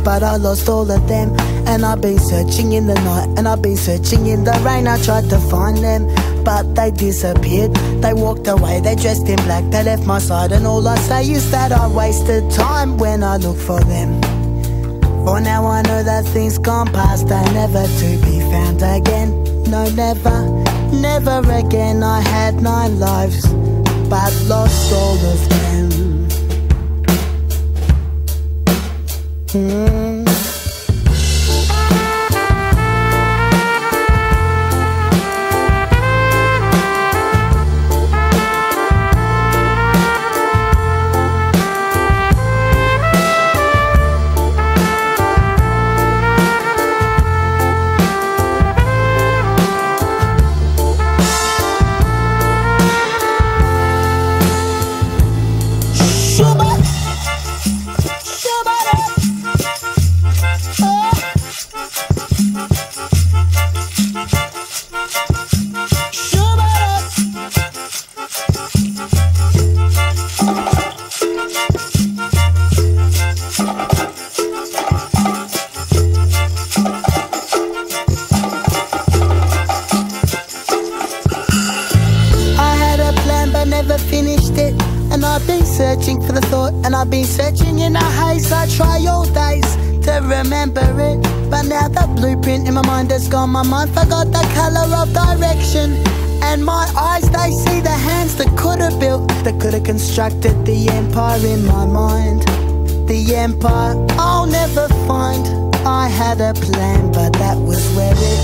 but I lost all of them. And I've been searching in the night, and I've been searching in the rain. I tried to find them, but they disappeared. They walked away, they dressed in black, they left my side. And all I say is that I wasted time when I look for them. For now I know that things gone past are never to be found again. No, never, never again. I had 9 lives, but lost all of them. Never finished it, and I've been searching for the thought, and I've been searching in a haze. I try all days to remember it, but now the blueprint in my mind has gone. My mind forgot the colour of direction, and my eyes, they see the hands that could have built, that could have constructed the empire in my mind. The empire I'll never find. I had a plan, but that was where it